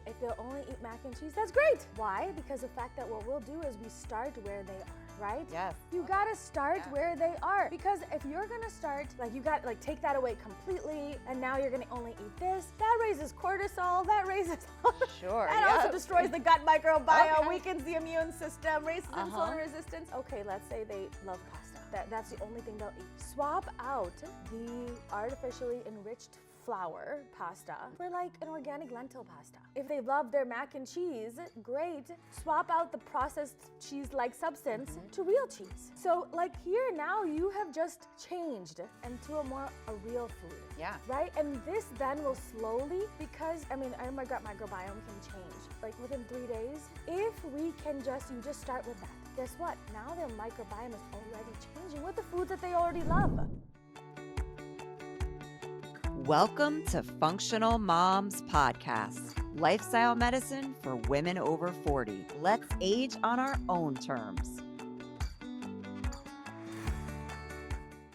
if they'll only eat mac and cheese, that's great. Why? Because the fact that what we'll do is we start where they are, right? Yes. You gotta start where they are. Because if you're gonna start, you got take that away completely, and now you're gonna only eat this, that raises cortisol, that raises Sure. and also destroys the gut microbiome, Okay. weakens the immune system, raises insulin resistance. Okay, let's say they love pasta. That's the only thing they'll eat. Swap out the artificially enriched flour pasta for an organic lentil pasta. If they love their mac and cheese, great. Swap out the processed cheese-like substance to real cheese. So here now you have just changed into a real food. Yeah. Right? And this then will slowly, because our gut microbiome can change within 3 days. If we can you just start with that. Guess what? Now their microbiome is already changing with the foods that they already love. Welcome to Functional Moms Podcast, lifestyle medicine for women over 40. Let's age on our own terms.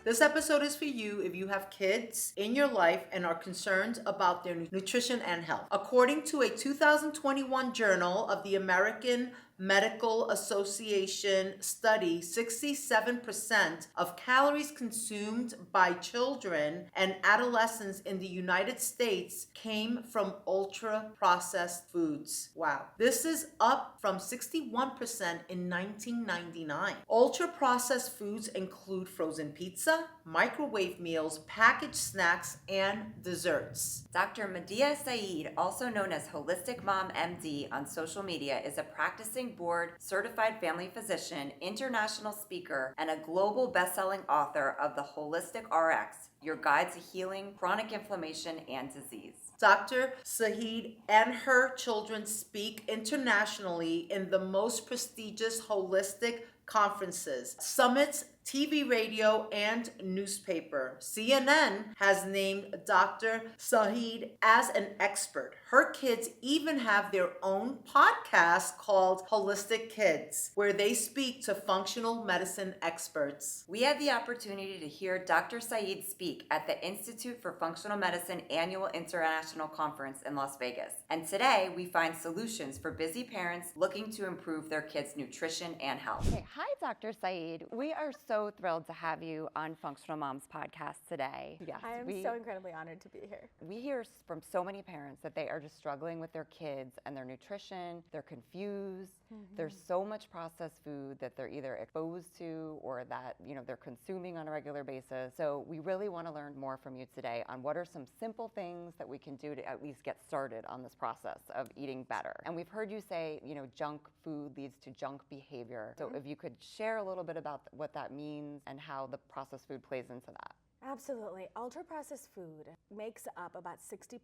This episode is for you if you have kids in your life and are concerned about their nutrition and health. According to a 2021 Journal of the American Medical Association study, 67% of calories consumed by children and adolescents in the United States came from ultra-processed foods. Wow. This is up from 61% in 1999. Ultra-processed foods include frozen pizza, microwave meals, packaged snacks, and desserts. Dr. Madiha Saeed, also known as Holistic Mom MD on social media, is a practicing board certified family physician, international speaker, and a global best-selling author of The Holistic RX, Your Guide to Healing Chronic Inflammation and Disease. Dr. Saeed and her children speak internationally in the most prestigious holistic conferences, summits, TV, radio, and newspaper. CNN has named Dr. Saeed as an expert. Her kids even have their own podcast called Holistic Kids, where they speak to functional medicine experts. We had the opportunity to hear Dr. Saeed speak at the Institute for Functional Medicine Annual International Conference in Las Vegas. And today we find solutions for busy parents looking to improve their kids' nutrition and health. Okay. Hi, Dr. Saeed. We are so thrilled to have you on Functional Moms Podcast today. Yes, I am so incredibly honored to be here. We hear from so many parents that they are just struggling with their kids and their nutrition. They're confused. There's so much processed food that they're either exposed to or that they're consuming on a regular basis. So we really want to learn more from you today on what are some simple things that we can do to at least get started on this process of eating better. And we've heard you say, junk food leads to junk behavior. So if you could share a little bit about what that means and how the processed food plays into that. Absolutely. Ultra-processed food makes up about 60%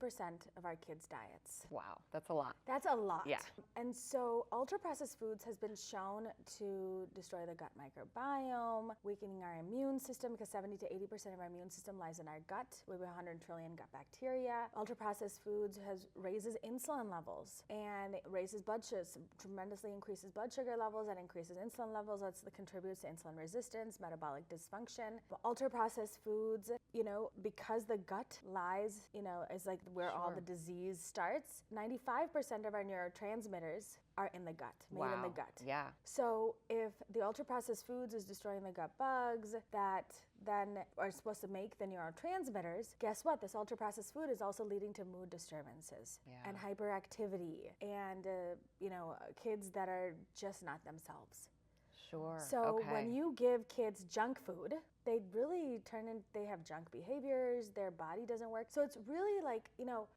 of our kids' diets. Wow, that's a lot. That's a lot. Yeah. And so ultra-processed foods has been shown to destroy the gut microbiome, weakening our immune system, because 70 to 80% of our immune system lies in our gut. We have 100 trillion gut bacteria. Ultra-processed foods raises insulin levels and it raises blood sugar, tremendously increases blood sugar levels, and increases insulin levels. That contributes to insulin resistance, metabolic dysfunction. But ultra-processed foods, because the gut lies, is where all the disease starts. 95% of our neurotransmitters are in the gut, made in the gut. Yeah. So if the ultra-processed foods is destroying the gut bugs that then are supposed to make the neurotransmitters, guess what? This ultra-processed food is also leading to mood disturbances and hyperactivity and, kids that are just not themselves. Sure. So when you give kids junk food, they really they have junk behaviors, their body doesn't work. So it's really like,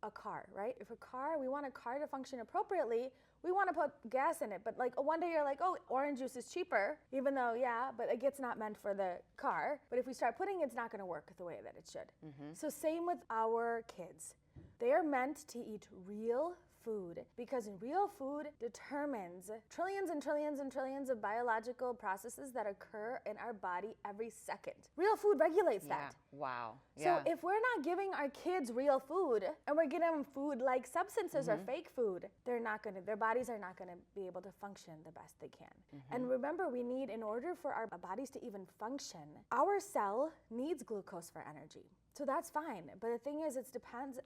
a car, right? If we want a car to function appropriately, we want to put gas in it. But one day you're like, oh, orange juice is cheaper, even though, but it's not meant for the car. But if we start putting it, it's not going to work the way that it should. So same with our kids. They are meant to eat real food, because real food determines trillions and trillions and trillions of biological processes that occur in our body every second. Real food regulates that. Wow. So if we're not giving our kids real food and we're giving them food like substances or fake food, their bodies are not going to be able to function the best they can. And remember, in order for our bodies to even function, our cell needs glucose for energy. So that's fine. But the thing is, it depends.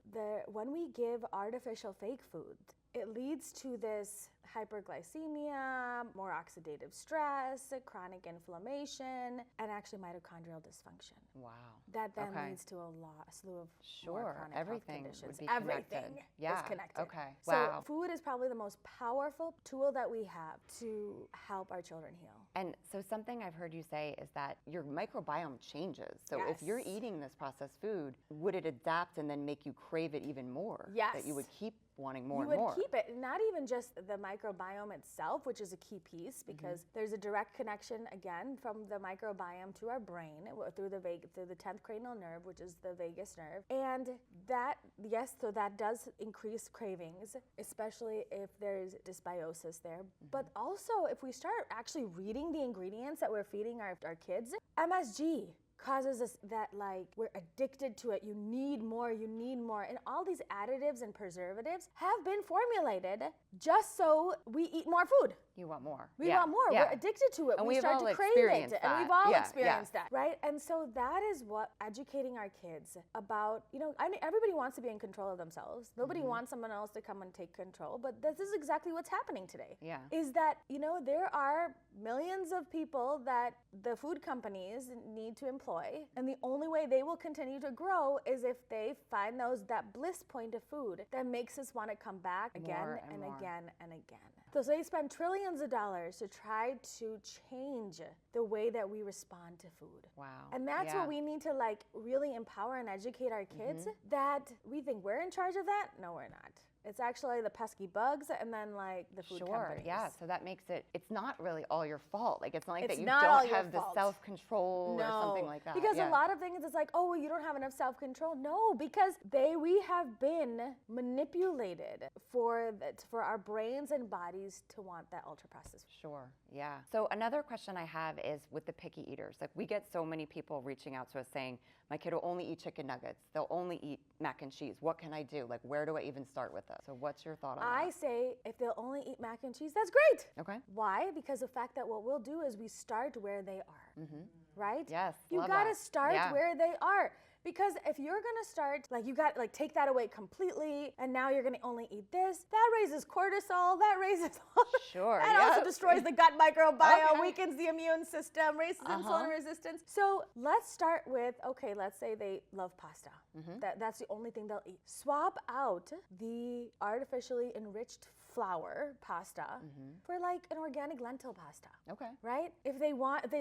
When we give artificial fake food, it leads to this hyperglycemia, more oxidative stress, chronic inflammation, and actually mitochondrial dysfunction. Wow. That then leads to a slew of more chronic health conditions. Everything is connected. Okay. So Wow. food is probably the most powerful tool that we have to help our children heal. And so something I've heard you say is that your microbiome changes. So if you're eating this processed food, would it adapt and then make you crave it even more? Yes. That you would keep wanting more you and more. would keep it, not even just the microbiome itself, which is a key piece because there's a direct connection again from the microbiome to our brain through the 10th cranial nerve, which is the vagus nerve, and that so that does increase cravings, especially if there's dysbiosis there. But also if we start actually reading the ingredients that we're feeding our kids, MSG causes us that like we're addicted to it. You need more, and all these additives and preservatives have been formulated just so we eat more food. You want more. We want more. We're addicted to it. And we start to crave it. That. And we've all experienced that, right? And so that is what educating our kids about, everybody wants to be in control of themselves. Nobody wants someone else to come and take control, but this is exactly what's happening today. Yeah. Is that, there are millions of people that the food companies need to employ, and the only way they will continue to grow is if they find that bliss point of food that makes us want to come back again and again and again. So they spend trillions of dollars to try to change the way that we respond to food. Wow. And that's what we need to really empower and educate our kids, that we think we're in charge of that. No, we're not. It's actually the pesky bugs and then the food companies. Yeah. So that makes it's not really all your fault. It's not like that you not don't have the self-control or something like that. Because a lot of things it's you don't have enough self-control. No, because we have been manipulated for our brains and bodies to want that ultra-processed food. Sure. Yeah. So another question I have is with the picky eaters. We get so many people reaching out to us saying, my kid will only eat chicken nuggets. They'll only eat mac and cheese. What can I do? Where do I even start with this? So what's your thought on that? I say if they'll only eat mac and cheese, that's great. Okay. Why? Because the fact that what we'll do is we start where they are. Right? Yes. You got to start where they are. Because if you're gonna start, you got take that away completely, and now you're gonna only eat this, that raises cortisol, that raises that also destroys the gut microbiome, weakens the immune system, raises insulin resistance. So let's start with, let's say they love pasta. That's the only thing they'll eat. Swap out the artificially enriched flour pasta for an organic lentil pasta. Okay. Right? If they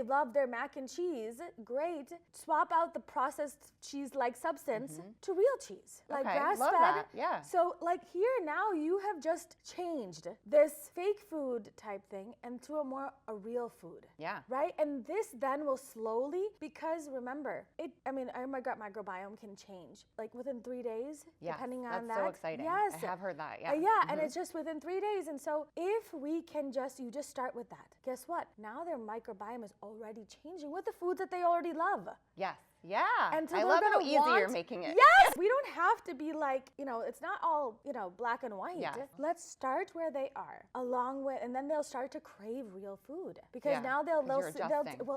love their mac and cheese, great. Swap out the processed cheese-like substance to real cheese, grass-fed. Love that. Yeah. So here now you have just changed this fake food type thing into a real food. Yeah. Right? And this then will slowly, because remember, our gut microbiome can change within 3 days, depending on that. That's so exciting. Yes. I have heard that. Yeah. And it's just within 3 days. And so if we can you just start with that, guess what? Now their microbiome is already changing with the foods that they already love. Yes. Yeah. And so I love how easy you're making it. Yes. We don't have to be it's not all, black and white. Yes. Let's start where they are and then they'll start to crave real food because now they'll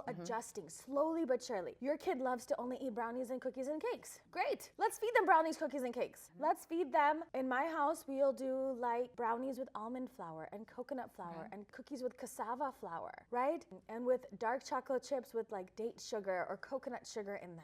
adjusting slowly but surely. Your kid loves to only eat brownies and cookies and cakes. Great. Let's feed them brownies, cookies, and cakes. Let's feed them. In my house, we'll do brownies with almond flour and coconut flour and cookies with cassava flour, right? And with dark chocolate chips with date sugar or coconut sugar in them.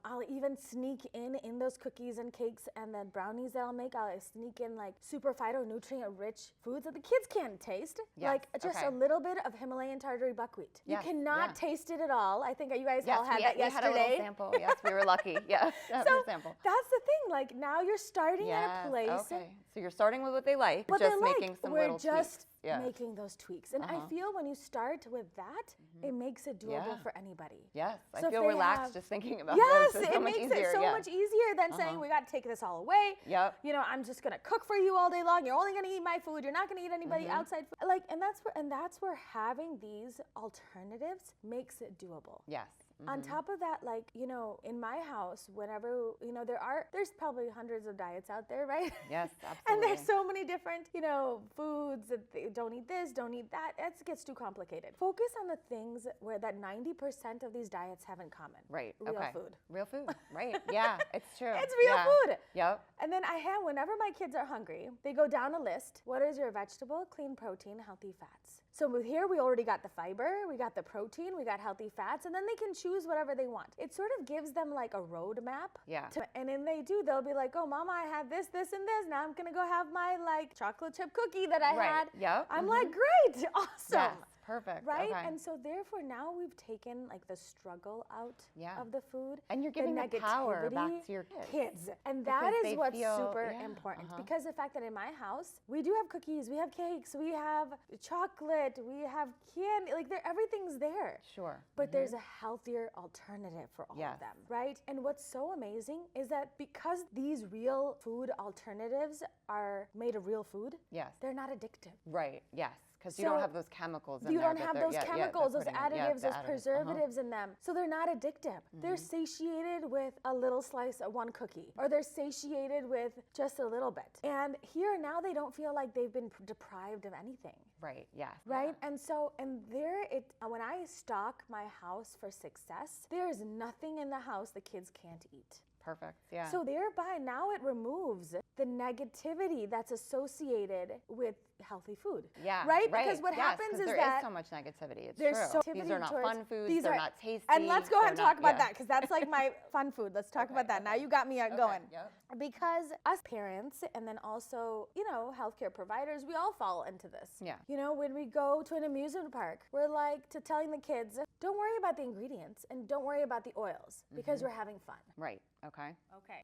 I'll even sneak in those cookies and cakes and the brownies that I'll make, I'll sneak in super phytonutrient-rich foods that the kids can't taste. Yes. A little bit of Himalayan tartary buckwheat. Yes. You cannot taste it at all. I think you guys all had that we yesterday. had a little sample. Yes, we were lucky. Yeah, sample. That's the thing. Now you're starting at a place. Okay. So you're starting with what they like, making some little tweaks. Making those tweaks. And I feel when you start with that, it makes it doable for anybody. Yes, So I feel relaxed just thinking about this. Yes, it makes it so much easier than saying we got to take this all away. Yep. I'm just gonna cook for you all day long. You're only gonna eat my food. You're not gonna eat anybody outside food. And that's where having these alternatives makes it doable. Yes. On top of that, like, you know, in my house, whenever, you know, there's probably hundreds of diets out there, right? Yes, absolutely. And there's so many different, you know, foods that don't eat this, don't eat that. It gets too complicated. Focus on the things where that 90% of these diets have in common. Right. Real okay. food. Real food. Right. Yeah, it's true. It's real food. Yep. And then whenever my kids are hungry, they go down a list. What is your vegetable, clean protein, healthy fats? So with here, we already got the fiber, we got the protein, we got healthy fats, and then they can choose whatever they want. It sort of gives them like a roadmap. Yeah. And then they'll be like, oh, Mama, I had this, this, and this. Now I'm going to go have my like chocolate chip cookie that I had. Yep. I'm like, great, awesome. Yes. Perfect. Right? Okay. And so therefore now we've taken like the struggle out of the food. And you're giving the power back to your kids. And that Because is what's feel, super important. Because the fact that in my house, we do have cookies, we have cakes, we have chocolate, we have candy, like everything's there. Sure. But there's a healthier alternative for all of them, right? And what's so amazing is that because these real food alternatives are made of real food, they're not addictive. Right, yes. Because you don't have those chemicals in there. You don't have those chemicals, those additives, those preservatives in them. So they're not addictive. They're satiated with a little slice of one cookie, or they're satiated with just a little bit. And here now they don't feel like they've been deprived of anything. Right, yes. Right? And so, when I stock my house for success, there's nothing in the house the kids can't eat. Perfect, yeah. So thereby now it removes the negativity that's associated with healthy food. Yeah. Right? Because what happens is there that is so much negativity. It's there's true. so These are not fun foods. These they're are not tasty. And let's go ahead and talk about that because that's like my fun food. Let's talk about that. Now you got me going. Yep. Because us parents and then also, you know, healthcare providers, we all fall into this. Yeah. You know, when we go to an amusement park, we're like telling the kids, don't worry about the ingredients and don't worry about the oils because we're having fun. Right. Okay.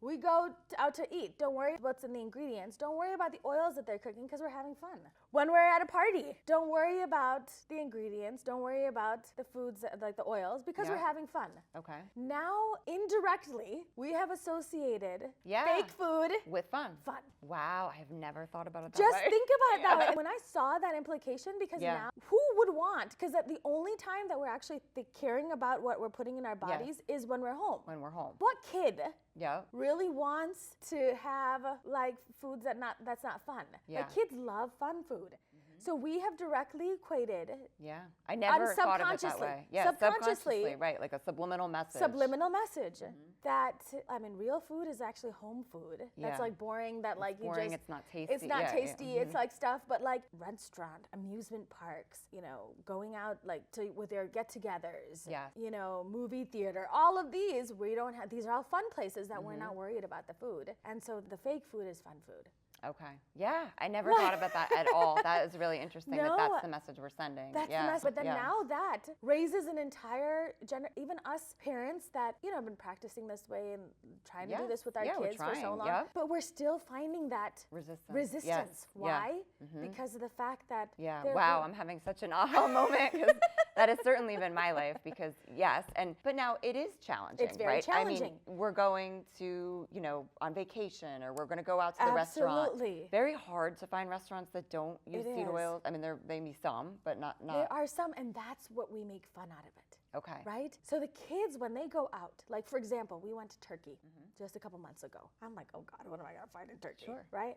We go out to eat. Don't worry what's in the ingredients. Don't worry about the oils that they're cooking because we're having fun. When we're at a party, don't worry about the ingredients. Don't worry about the foods, like the oils, because we're having fun. Okay. Now, indirectly, we have associated fake food with fun. Fun. Wow, I have never thought about it that Just way. think about it that way. When I saw that implication, because now, who would want? Because the only time that we're actually caring about what we're putting in our bodies is when we're home. When we're home. What kid Yeah. really wants to have like foods that's not fun? Yeah. Like kids love fun food. So we have directly equated. Yeah. I never thought of it that way. Yeah, subconsciously, right, like a subliminal message. Subliminal message that, I mean, real food is actually home food. That's like boring, that like it's boring, it's not tasty. It's not tasty, it's like stuff, but like restaurant, amusement parks, you know, going out like with their get-togethers, you know, movie theater, all of these, these are all fun places that we're not worried about the food. And so the fake food is fun food. Okay. Yeah, I never thought about that at all. That is really interesting that that's the message we're sending. That's the message. But then now that raises an entire even us parents that, you know, have been practicing this way and trying to do this with our kids for so long. But we're still finding that resistance. Yes. Why? Because of the fact that wow, I'm having such an aha moment because that has certainly been my life because but now it is challenging, it's very right? challenging. I mean, we're going to, you know, on vacation or we're going to go out to the restaurant. Very hard to find restaurants that don't use seed oils. I mean, there may be some, but not. There are some, and that's what we make fun out of it. Okay. Right? So the kids, when they go out, like for example, we went to Turkey just a couple months ago. I'm like, oh God, what am I going to find in Turkey? Sure. Right?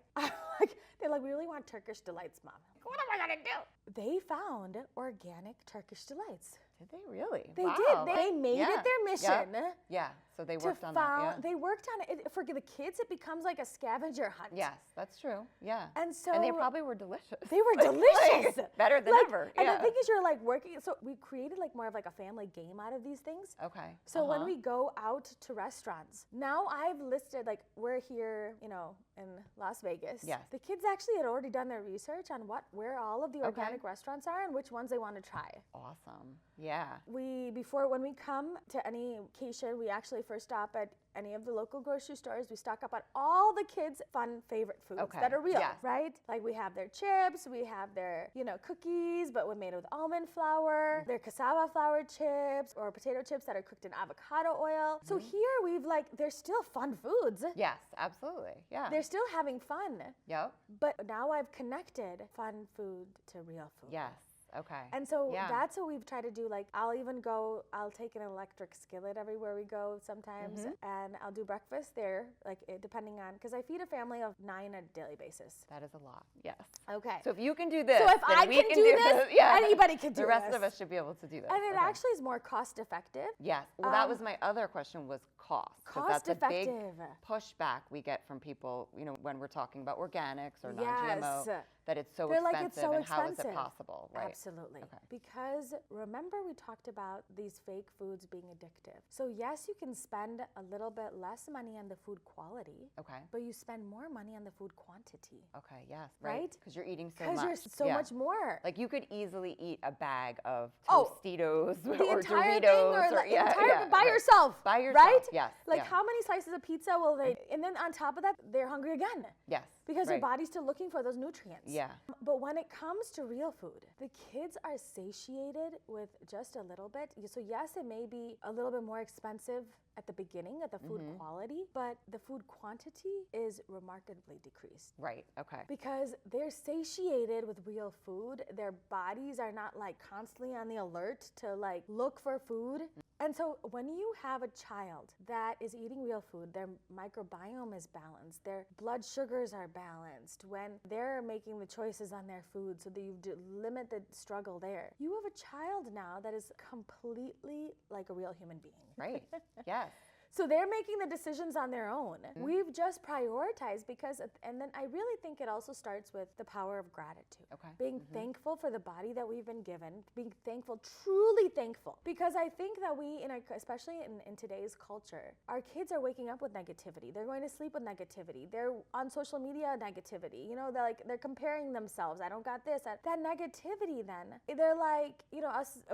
They're like, we really want Turkish delights, Mom. Like, what am I going to do? They found organic Turkish delights. Did they really? They did. They made it their mission. Yeah. So they worked on that. They worked on it. For the kids, it becomes like a scavenger hunt. Yes, that's true. Yeah. And they probably were delicious. They were delicious. Better than ever. And the thing is, you're like working. So we created like more of like a family game out of these things. Okay. So when we go out to restaurants, now I've listed, like we're here, you know, in Las Vegas. Yes. The kids actually had already done their research on where all of the organic restaurants are and which ones they want to try. Awesome. Yeah. When we come to any occasion, we actually first stop at any of the local grocery stores. We stock up on all the kids' fun favorite foods that are real, right? Like we have their chips, we have their, you know, cookies, but we're made with almond flour, their cassava flour chips, or potato chips that are cooked in avocado oil. So here they're still fun foods. Yes, absolutely. Yeah. They're still having fun. Yep. But now I've connected fun food to real food. Yes. Okay. And so Yeah. that's what we've tried to do. Like, I'll take an electric skillet everywhere we go sometimes, and I'll do breakfast there, like depending on, because I feed a family of 9 on a daily basis. That is a lot. Yes. Okay. So if you can do this, So if then I we can do this, yeah. anybody can do The rest this. of us should be able to do this. And it Okay. actually is more cost effective. Yes. Well, that was my other question was cost. 'Cause Cost that's a big effective. pushback we get from people, when we're talking about organics or non-GMO, Yes. that it's so They're expensive like, it's so and how is it expensive. possible, right? Absolutely. Okay. Because remember we talked about these fake foods being addictive. So yes, you can spend a little bit less money on the food quality, Okay. but you spend more money on the food quantity. Okay, yes. Right? Because you're eating so Because much. you're so Yeah. much more. Like you could easily eat a bag of Oh, Tostitos the or entire Doritos thing, or the entire by yourself. By yourself, right? yes, Like yeah. how many slices of pizza will they? And then on top of that, they're hungry again. Yes. Because their right. body's still looking for those nutrients. Yeah. But when it comes to real food, the kids are satiated with just a little bit. So yes, it may be a little bit more expensive at the beginning at the food quality, but the food quantity is remarkably decreased. Right. Okay. Because they're satiated with real food. Their bodies are not like constantly on the alert to like look for food. And so when you have a child that is eating real food, their microbiome is balanced, their blood sugars are balanced, when they're making the choices on their food so that you limit the struggle there, you have a child now that is completely like a real human being. Right. Yes. So they're making the decisions on their own. We've just prioritized because, and then I really think it also starts with the power of gratitude. Okay. Being thankful for the body that we've been given, being thankful, truly thankful. Because I think that especially in today's culture, our kids are waking up with negativity. They're going to sleep with negativity. They're on social media negativity. They're comparing themselves. I don't got this. That negativity then, they're like,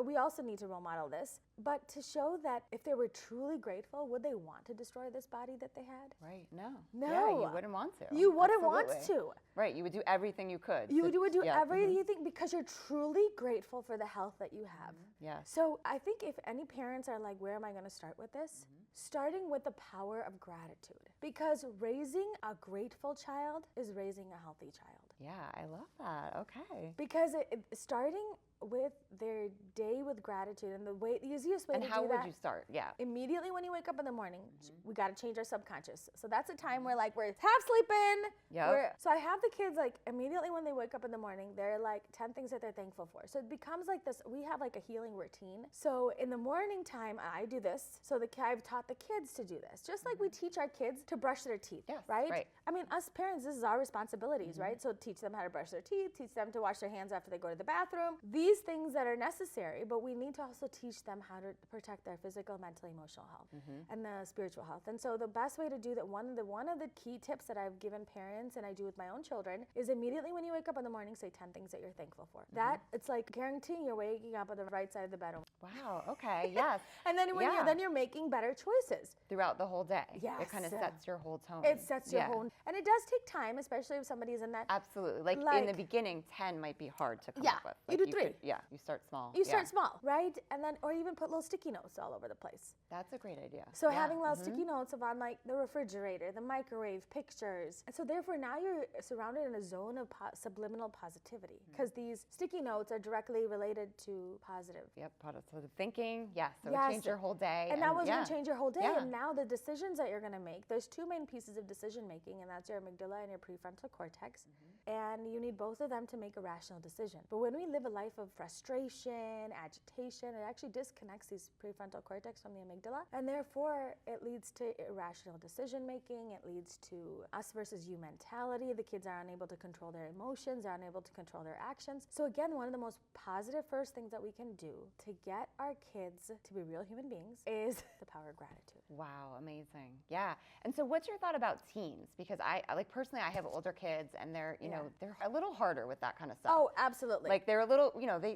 we also need to role model this. But to show that if they were truly grateful, would they want to destroy this body that they had? Right. No. No. Yeah, you wouldn't want to. You wouldn't Absolutely. want to. Right. You would do everything you could. You would do yeah. everything because you're truly grateful for the health that you have. Yes. So I think if any parents are like, where am I going to start with this? Starting with the power of gratitude. Because raising a grateful child is raising a healthy child. Yeah, I love that. Okay. Because starting with their day with gratitude, and the easiest way to do that. And how would you start? Yeah. Immediately when you wake up in the morning, we got to change our subconscious. So that's a time where like we're half sleeping. Yep. So I have the kids like immediately when they wake up in the morning, they're like 10 things that they're thankful for. So it becomes like this, we have like a healing routine. So in the morning time, I do this. So I've taught the kids to do this. Just like we teach our kids to brush their teeth, Yes, right? right. I mean, us parents, this is our responsibilities, right? So teach them how to brush their teeth, teach them to wash their hands after they go to the bathroom. These things that are necessary, but we need to also teach them how to protect their physical, mental, emotional health and the spiritual health. And so the best way to do that, one of the key tips that I've given parents and I do with my own children is immediately when you wake up in the morning, say 10 things that you're thankful for. That it's like guaranteeing you're waking up on the right side of the bed. Wow. Okay. Yes. And then when you're making better choices throughout the whole day. Yes. It kind of sets your whole tone. It sets your whole, and it does take time, especially if somebody's in that. Absolutely. Like in the beginning, 10 might be hard to come up with. You Like do 3. You start small. You start small, right? And then, or even put little sticky notes all over the place. That's a great idea. So having little sticky notes on like the refrigerator, the microwave, pictures. And so therefore now you're surrounded in a zone of subliminal positivity because these sticky notes are directly related to positive. Yep, positive thinking. Yes, it would change your whole day. And that was going to change your whole day. Yeah. And now the decisions that you're going to make, there's 2 main pieces of decision making, and that's your amygdala and your prefrontal cortex. And you need both of them to make a rational decision. But when we live a life of frustration, agitation, it actually disconnects these prefrontal cortex from the amygdala. And therefore, it leads to irrational decision making. It leads to us versus you mentality. The kids are unable to control their emotions, are unable to control their actions. So again, one of the most positive first things that we can do to get our kids to be real human beings is the power of gratitude. Wow, amazing. Yeah. And so what's your thought about teens? Because I like personally I have older kids and they're, you know, they're a little harder with that kind of stuff. Oh, absolutely. Like they're a little,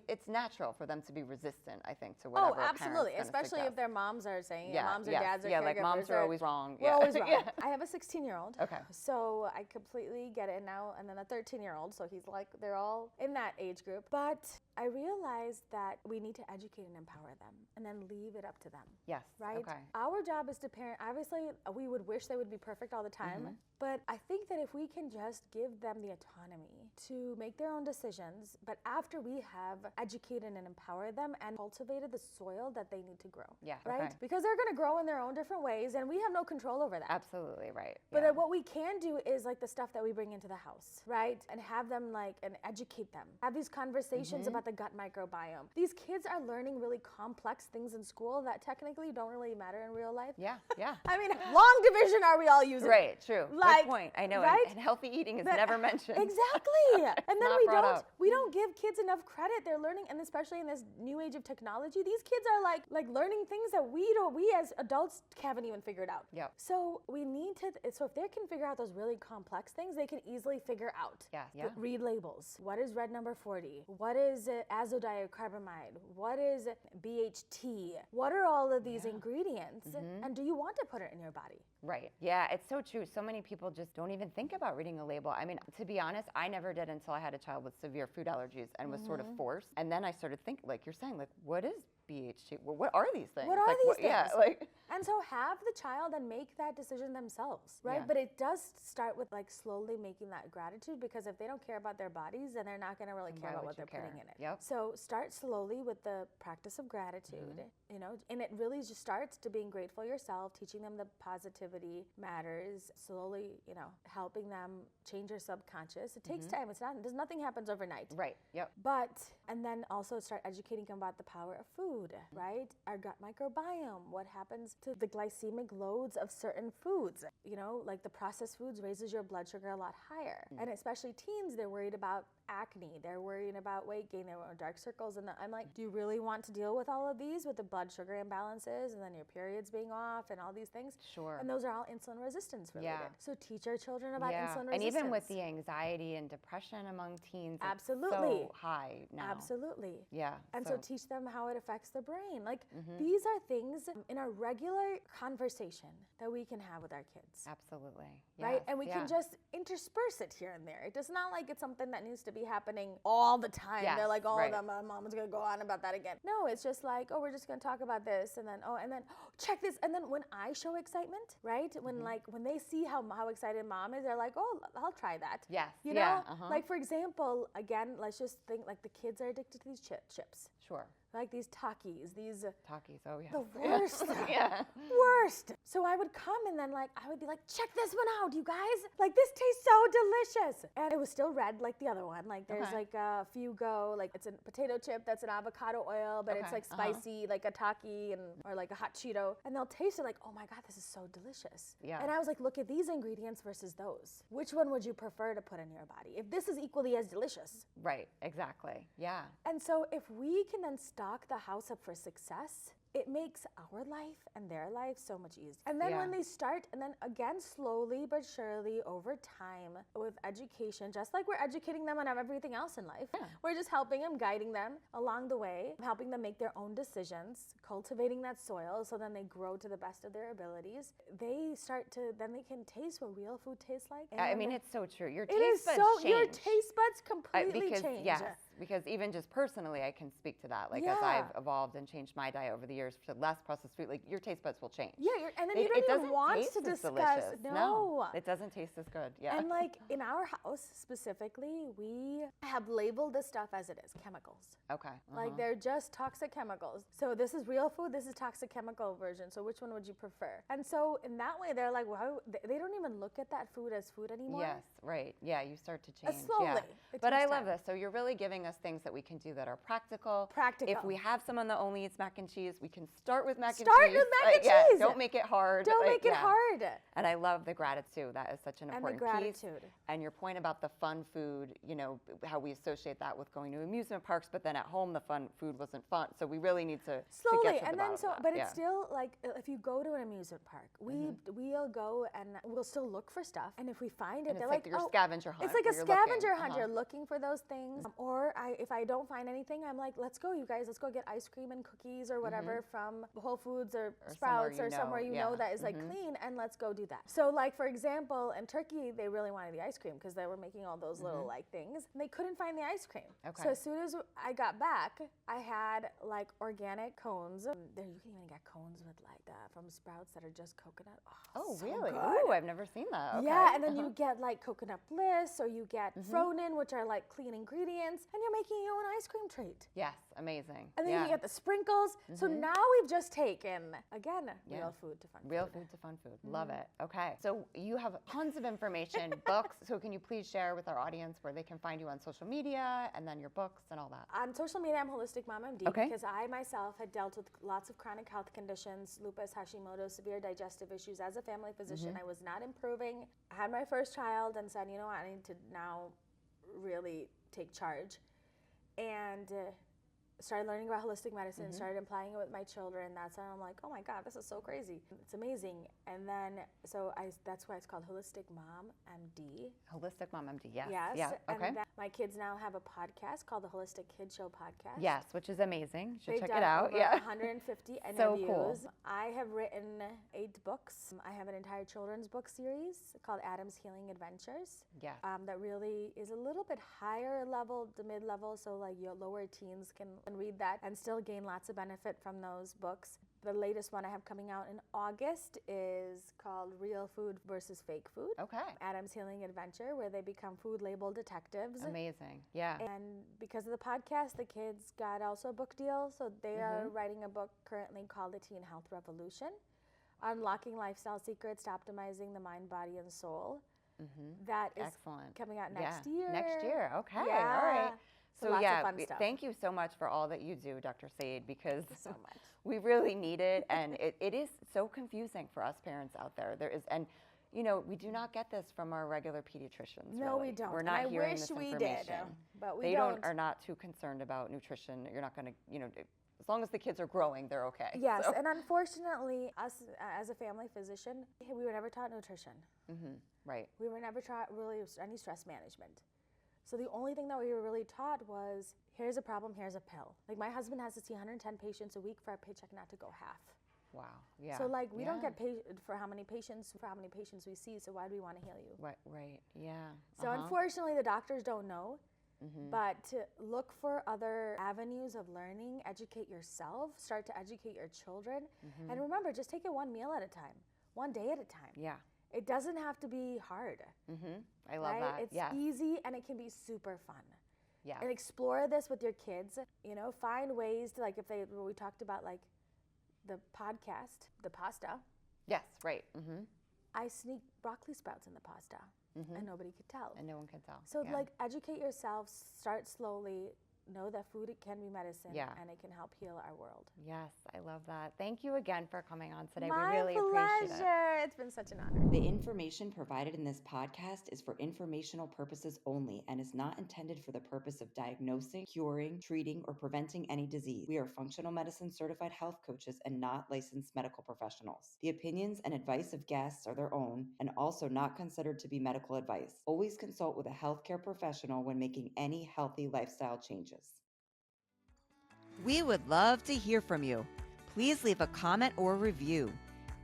it's natural for them to be resistant, I think, to whatever Oh, absolutely. parents Especially suggest. if their moms are saying Yeah, moms or dads are yeah, like moms are always wrong. We're Yeah. always wrong. Yeah. I have a 16-year-old. Okay. So I completely get it now. And then a 13-year-old. So he's like, they're all in that age group. But I realized that we need to educate and empower them and then leave it up to them. Yes. Right? Okay. Our job is to parent. Obviously, we would wish they would be perfect all the time. But I think that if we can just give them the autonomy to make their own decisions, but after we have educated and empowered them and cultivated the soil that they need to grow. Yeah. Right? Okay. Because they're going to grow in their own different ways, and we have no control over that. Absolutely right. But yeah. what we can do is like the stuff that we bring into the house, right? And have them like, and educate them. Have these conversations about the gut microbiome. These kids are learning really complex things in school that technically don't really matter in real life. Yeah, yeah. I mean, long division are we all using? Right, true. Like, good point. I know, right? and healthy eating is never mentioned. Exactly. And then not we brought don't up. we don't give kids enough credit. They're learning, and especially in this new age of technology, these kids are like learning things that we as adults haven't even figured out. Yep. So we need to, so if they can figure out those really complex things, they can easily figure out. Yeah, yeah. Read labels. What is red number 40? What is azodiacarbamide? What is BHT? What are all of these ingredients? And do you want to put it in your body? Right. Yeah, it's so true. So many people just don't even think about reading a label. I mean, to be honest, I never did until I had a child with severe food allergies and was sort of forced. And then I started thinking, like you're saying, like, what is BHT? Well, what are these things? What are these things? Yeah, like. And so have the child and make that decision themselves, right? Yeah. But it does start with like slowly making that gratitude, because if they don't care about their bodies, then they're not going to really care about what they're putting in it. Yep. So start slowly with the practice of gratitude, you know, and it really just starts to being grateful yourself, teaching them the positivity matters, slowly, you know, helping them change their subconscious. It takes time. Nothing happens overnight. Right. Yep. But, and then also start educating them about the power of food, right? Our gut microbiome, what happens to the glycemic loads of certain foods. You know, like the processed foods raises your blood sugar a lot higher. And especially teens, they're worried about acne, they're worried about weight gain, they're worried about dark circles. And I'm like, do you really want to deal with all of these, with the blood sugar imbalances and then your periods being off and all these things? Sure. And those are all insulin resistance related. Yeah. So teach our children about insulin resistance. And even with the anxiety and depression among teens, Absolutely. it's so high now. Absolutely. Yeah. And so teach them how it affects the brain. Like these are things in a regular conversation that we can have with our kids. Absolutely. Right? Yes, And we can just intersperse it here and there. It does not like it's something that needs to be happening all the time. Yes, They're like, oh, right. my mom is going to go on about that again. No, it's just like, oh, we're just going to talk about this. And then, check this. And then when I show excitement, right? When they see how excited mom is, they're like, oh, I'll try that. Yes. You know? Yeah. Like, for example, again, let's just think like the kids are addicted to these chips. Sure. Like these Takis, these Takis, oh yeah. the worst. Yeah. Worst. So I would come and then I would be like, check this one out, you guys. Like this tastes so delicious. And it was still red like the other one. Like there's like a Fugo, like it's a potato chip that's an avocado oil, but it's like spicy, like a Taki or like a hot Cheeto. And they'll taste it like, oh my God, this is so delicious. Yeah. And I was like, look at these ingredients versus those. Which one would you prefer to put in your body? If this is equally as delicious. Right, exactly. Yeah. And so if we can then stock the house up for success, it makes our life and their life so much easier. And then when they start, and then again, slowly but surely over time with education, just like we're educating them on everything else in life, we're just helping them, guiding them along the way, helping them make their own decisions, cultivating that soil so then they grow to the best of their abilities. They can taste what real food tastes like. I mean, it's so true. Your it taste is buds so, change. your taste buds completely change. Yes, because even just personally, I can speak to that. Like as I've evolved and changed my diet over the years to less processed food, like your taste buds will change. Yeah, and then It you don't even doesn't want taste to as discuss. delicious. No, it doesn't taste as good. Yeah. And like in our house specifically, we have labeled this stuff as it is, chemicals. Okay. Like they're just toxic chemicals. So this is real food, this is toxic chemical version. So which one would you prefer? And so in that way, they're like, well, they don't even look at that food as food anymore. Yes, right. Yeah, you start to change. Slowly. Yeah. It But I takes love time. this. So you're really giving us things that we can do that are practical. Practical. If we have someone that only eats mac and cheese, we can start with mac and cheese. Start with mac and cheese. Don't make it hard. Don't make it hard. And I love the gratitude. That is such an important piece. And the gratitude. And your point about the fun food, you know, how we associate that with going to amusement parks, but then at home the fun food wasn't fun. So we really need to slowly, get to the and then bottom of that. but it's still like if you go to an amusement park, we'll go and we'll still look for stuff, and if we find it, And they're it's like your oh, scavenger hunt. it's like a where you're looking. scavenger hunt. You're looking for those things, or if I don't find anything, I'm like, let's go, you guys, let's go get ice cream and cookies or whatever from Whole Foods or Sprouts or somewhere you know that is like clean, and let's go do that. So like, for example, in Turkey, they really wanted the ice cream because they were making all those little like things, and they couldn't find the ice cream. Okay. So as soon as I got back, I had like organic cones. There, you can even get cones with like that from Sprouts that are just coconut. Oh, so really? good. Oh, I've never seen that. Okay. Yeah, and then you get like coconut bliss, or you get Fronin, which are like clean ingredients, and you're making your own ice cream treat. Yes, amazing. And then you get the sprinkles. So now we've just taken, again, real food to fun food. Real food to fun food. Love it. Okay. So you have tons of information, books. So can you please share with our audience where they can find you on social media, and then your books and all that? On social media, I'm Holistic Mom MD because I myself had dealt with lots of chronic health conditions, lupus, Hashimoto, severe digestive issues. As a family physician, I was not improving. I had my first child and said, you know what, I need to now really take charge. And started learning about holistic medicine, started applying it with my children. That's when I'm like, oh my God, this is so crazy. It's amazing. And then, that's why it's called Holistic Mom MD. Holistic Mom MD, yes. Yes. Yeah. Okay. And then my kids now have a podcast called the Holistic Kid Show Podcast. Yes, which is amazing. You should They've check done it out. over Yeah. 150 interviews. So cool. I have written 8 books. I have an entire children's book series called Adam's Healing Adventures. Yes. That really is a little bit higher level to mid-level, so like your lower teens can read that and still gain lots of benefit from those books. The latest one I have coming out in August is called Real Food versus Fake Food. Okay. Adam's Healing Adventure, where they become food label detectives. Amazing. Yeah. And because of the podcast, the kids got also a book deal. So they are writing a book currently called The Teen Health Revolution, Unlocking Lifestyle Secrets to Optimizing the Mind, Body, and Soul. That is excellent. Coming out next year. Next year. Okay. Yeah. All right. So lots of fun stuff. Thank you so much for all that you do, Dr. Saeed, because so much. we really need it, and it is so confusing for us parents out there. We do not get this from our regular pediatricians. No, really. we don't. We're not and hearing I wish this we information. did, but we they don't. are not too concerned about nutrition. You're not going to, as long as the kids are growing, they're okay. Yes, So. and unfortunately, us as a family physician, we were never taught nutrition. Right. We were never taught really any stress management. So the only thing that we were really taught was, here's a problem, here's a pill. Like my husband has to see 110 patients a week for our paycheck not to go half. Wow. Yeah. So like we don't get paid for how many patients we see. So why do we want to heal you? Right. Yeah. So unfortunately, the doctors don't know. But to look for other avenues of learning, educate yourself, start to educate your children, and remember, just take it one meal at a time, one day at a time. Yeah. It doesn't have to be hard. I love that. It's yes. easy and it can be super fun. Yeah. And explore this with your kids. Find ways to, like, we talked about like the podcast, the pasta. Yes. Right. I sneak broccoli sprouts in the pasta, and nobody could tell. And no one can tell. So like, educate yourself. Start slowly. Know that food can be medicine, and it can help heal our world. Yes, I love that. Thank you again for coming on today. My we really appreciate pleasure. It's been such an honor. The information provided in this podcast is for informational purposes only and is not intended for the purpose of diagnosing, curing, treating, or preventing any disease. We are functional medicine certified health coaches and not licensed medical professionals. The opinions and advice of guests are their own and also not considered to be medical advice. Always consult with a healthcare professional when making any healthy lifestyle changes. We would love to hear from you. Please leave a comment or review.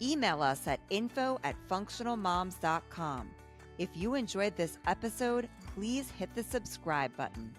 Email us at info@functionalmoms.com. If you enjoyed this episode, please hit the subscribe button.